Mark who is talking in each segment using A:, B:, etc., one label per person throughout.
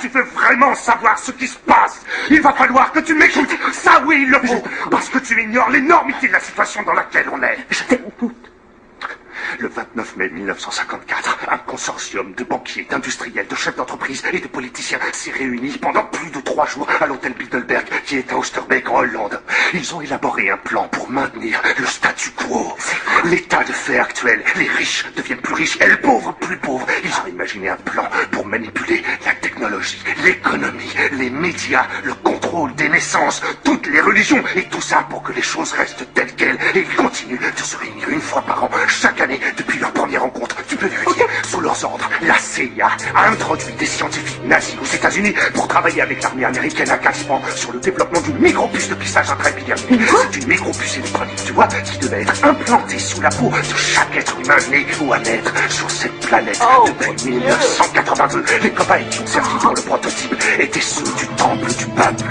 A: tu veux vraiment savoir ce qui se passe, il va falloir que tu m'écoutes. Ça oui, il le faut. Parce que tu ignores l'énormité de la situation dans laquelle on est.
B: Je t'écoute.
A: Le 29 mai 1954, un consortium de banquiers, d'industriels, de chefs d'entreprise et de politiciens s'est réuni pendant plus de 3 jours à l'hôtel Bilderberg qui est à Oosterbeek en Hollande. Ils ont élaboré un plan pour maintenir le statu quo. L'état de fait actuel, les riches deviennent plus riches et les pauvres plus pauvres. Ils ont imaginé un plan pour manipuler la technologie, l'économie, les médias, le contrôle des naissances, toutes les religions et tout ça pour que les choses restent telles quelles. Et ils continuent de se réunir une fois par an, chaque année, depuis leur première rencontre. Tu peux lui dire, sous leurs ordres, la CIA a introduit des scientifiques nazis aux États-Unis pour travailler avec l'armée américaine à Caspan sur le développement d'une micropuce de plissage intraépidermique. C'est une micropuce électronique, tu vois, qui devait être implantée sous la peau de chaque être humain né ou à naître sur cette planète depuis 1982. Les cobayes qui ont servi pour le prototype étaient ceux du temple du peuple.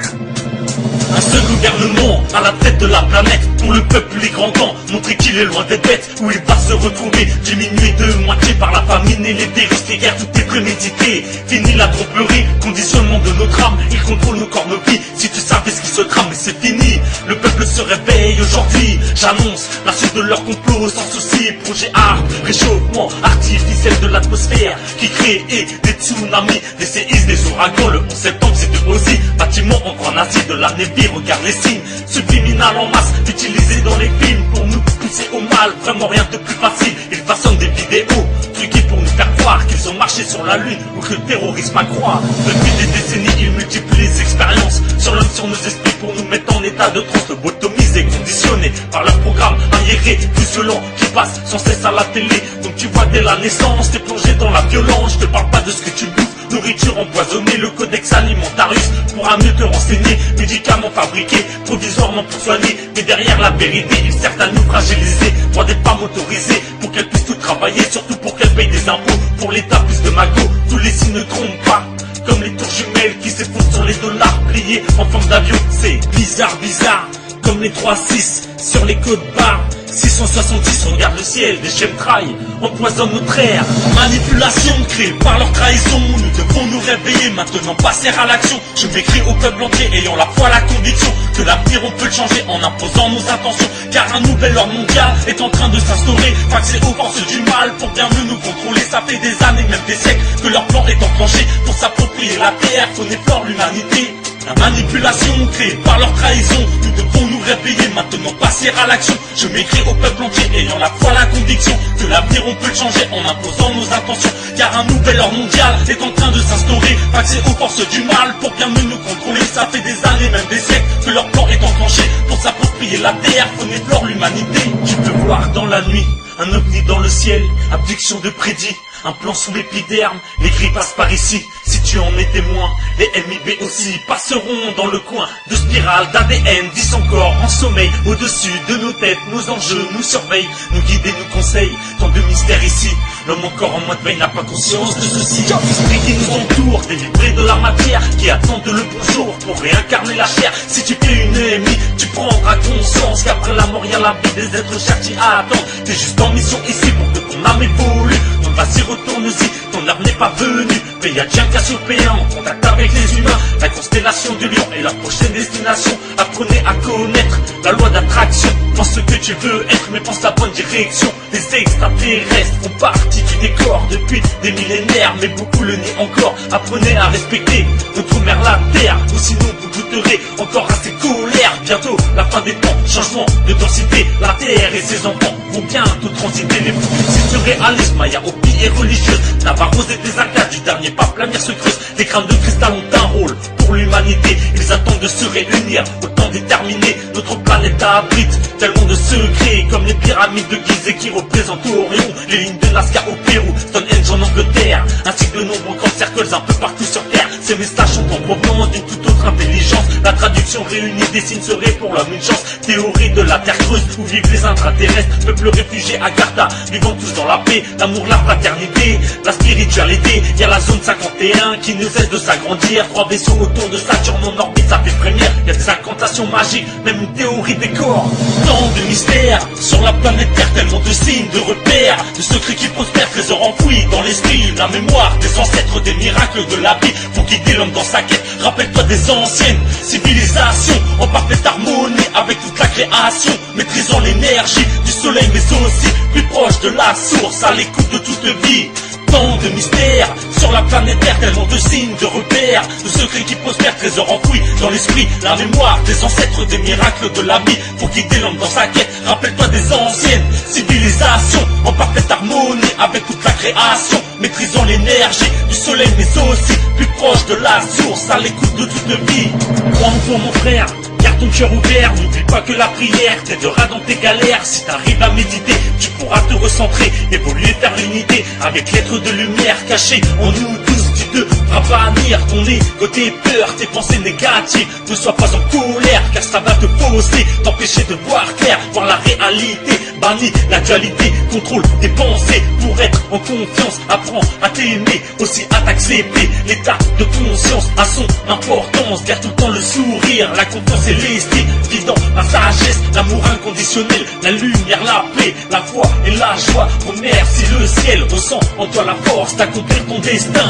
C: Un seul gouvernement à la tête de la planète, pour le peuple les grands gants, montrer qu'il est loin des bêtes, où il va se retrouver, diminué de moitié par la famine et les virus, les guerres, tout est prémédité. Fini la tromperie, conditionnement de notre âme, il contrôle nos corps, nos vies, si tu savais ce qui se trame, mais c'est fini. Le peuple se réveille aujourd'hui, j'annonce la suite de leur complot sans souci. Projet ARP, réchauffement artificiel de l'atmosphère, qui crée des tsunamis, des séismes, des ouragans. Le 11 septembre c'était aussi bâtiment en grand acier de la Navy. Regarde les signes subliminales en masse utilisés dans les films pour nous pousser au mal. Vraiment rien de plus facile. Ils façonnent des vidéos truquées pour nous faire croire qu'ils ont marché sur la lune ou que le terrorisme accroît. Depuis des décennies, ils multiplient les expériences sur l'homme, sur nos esprits pour nous mettre en état de transe, lobotomisés, conditionnés par leur programme arriéré, plus violent qui passe sans cesse à la télé. Donc tu vois dès la naissance, t'es plongé dans la violence. Je te parle pas de ce que tu bouffes, nourriture empoisonnée, le codex alimentarius pourra mieux te renseigner, médicaments fabriqués provisoirement pour soigner, mais derrière la vérité ils servent à nous fragiliser. Droit des femmes autorisées pour qu'elles puissent tout travailler, surtout pour qu'elles payent des impôts, pour l'état plus de magots, tous les signes ne trompent pas, comme les tours jumelles qui s'effondrent sur les dollars pliés en forme d'avion. C'est bizarre, bizarre, comme les 3-6 sur les côtes barres. 670, regarde le ciel, des chemtrails empoisonnent notre air. Manipulation créée par leur trahison. Nous devons nous réveiller, maintenant passer à l'action. Je m'écris au peuple entier, ayant la foi, la conviction que l'avenir on peut le changer en imposant nos intentions. Car un nouvel ordre mondial est en train de s'instaurer, vaccé aux forces du mal pour bien mieux nous contrôler. Ça fait des années, même des siècles, que leur plan est enclenché pour s'approprier la terre, qu'on éplore l'humanité. La manipulation créée par leur trahison. Nous devons nous réveiller, maintenant passer à l'action. Je m'écris au peuple entier, ayant la foi, la conviction que l'avenir on peut le changer en imposant nos intentions. Car un nouvel ordre mondial est en train de s'instaurer, vaccé aux forces du mal pour bien mieux nous contrôler. Ça fait des années, même des siècles, que leur plan est enclenché pour s'approprier la terre, qu'on éplore l'humanité. Tu peux voir dans la nuit un ovni dans le ciel, abduction de prédit, un plan sous l'épiderme, les grilles passent par ici. Si tu en es témoin, les MIB aussi passeront dans le coin de spirales d'ADN, 10 encore en sommeil. Au-dessus de nos têtes, nos enjeux nous surveillent, nous guident et nous conseillent. Tant de mystères ici, l'homme encore en mode veille n'a pas conscience de ceci. L'esprit qui nous entoure, délivré de la matière, qui attendent le bonjour pour réincarner la chair. Si tu fais une EMI, tu prendras conscience qu'après la mort y a la vie des êtres chers qui attendent. T'es juste en mission ici pour que ton âme évolue. Donc vas-y, retourne-y, ton heure n'est pas venue. Pléiadien, Cassiopéen, en contact avec les humains. La constellation du lion est la prochaine destination. Apprenez à connaître la loi d'attraction. Pense ce que tu veux être, mais pense la bonne direction. Les extraterrestres font partie du décor depuis des millénaires, mais beaucoup le nient encore. Apprenez à respecter notre mère la terre, ou sinon vous goûterez encore à ses colères. Bientôt la fin des temps, changement de densité. La terre et ses enfants vont bientôt transiter. Les fous surréalistes, Maya, Hopi et religieuse, Navarros et des Incas, du dernier pape l'avenir se creuse. Les crânes de cristal ont un rôle pour l'humanité. Ils attendent de se réunir au temps déterminé. Notre planète abrite tellement de secrets, comme les pyramides de Gizeh qui représentent Orion, les lignes de Nazca au Pérou, Stonehenge en Angleterre, ainsi que de nombreux grands cercles un peu partout sur Terre. Ces messages sont en provenance d'une toute autre intelligence. La traduction réunie des signes serait pour l'homme une chance. Théorie de la terre creuse où vivent les intraterrestres, peuple réfugié à Agartha, vivant tous dans la paix, l'amour, la fraternité, la spiritualité. Y'a la zone zone 51 qui nous aide de s'agrandir. 3 vaisseaux autour de Saturne en orbite, ça fait frémir. Y'a des incantations magiques, même une théorie des corps. Tant de mystères sur la planète Terre, tellement de signes, de repères, de secrets qui prospèrent, trésors enfouis dans l'esprit. La mémoire des ancêtres, des miracles de la vie pour guider l'homme dans sa quête. Rappelle-toi des anciennes civilisations en parfaite harmonie avec toute la création, maîtrisant l'énergie du soleil mais aussi plus proche de la source, à l'écoute de toute vie. Tant de mystères sur la planète Terre, tellement de signes, de repères, de secrets qui prospèrent, trésors enfouis dans l'esprit. La mémoire des ancêtres, des miracles de la vie pour guider l'homme dans sa quête. Rappelle-toi des anciennes civilisations en parfaite harmonie avec toute la création, maîtrisant l'énergie du soleil mais aussi plus proche de la source, à l'écoute de toute vie. Crois en toi mon frère, garde ton cœur ouvert, n'oublie pas que la prière t'aidera dans tes galères. Si t'arrives à méditer, tu pourras te recentrer, évoluer vers l'unité avec l'être de lumière caché en nous tous. Tu devras bannir ton ego, tes peurs, tes pensées négatives. Ne sois pas en colère car ça va te fausser, t'empêcher de voir clair, voir la réalité. Bannis la dualité, contrôle tes pensées pour être en confiance. Apprends à t'aimer, aussi à t'accepter. L'état de conscience a son importance. Garde tout le temps le sourire, la confiance et l'estime. Vive dans la sagesse, l'amour inconditionnel, la lumière, la paix, la foi et la joie. Remercie le ciel, ressens en toi la force d'accomplir ton destin.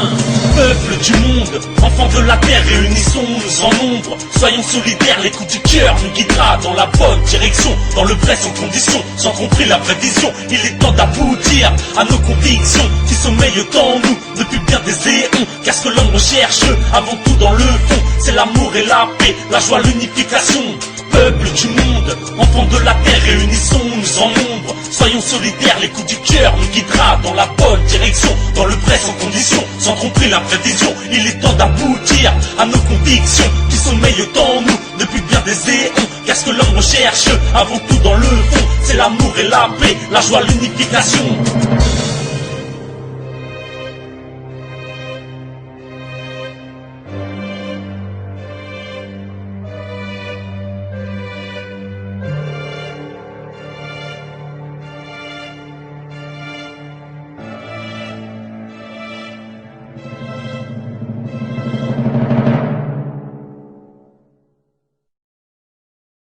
C: Peuple du monde, enfants de la terre, réunissons-nous en nombre. Soyons solidaires, l'écoute du cœur nous guidera dans la bonne direction. Dans le vrai sans condition, sans tromper la vraie vision. Il est temps d'aboutir à nos convictions qui sommeillent en nous depuis bien des éons. Car ce que l'homme recherche avant tout dans le fond, c'est l'amour et la paix, la joie, l'unification. Peuple du monde, enfants de la terre, réunissons-nous en nombre. Soyons solidaires, l'écoute du cœur nous guidera dans la bonne direction. Dans le vrai sans condition, sans tromper la vraie vision. Il est temps d'aboutir à nos convictions qui sommeillent en nous depuis bien des éons. Car ce que l'homme recherche avant tout dans le fond, c'est l'amour et la paix, la joie, l'unification.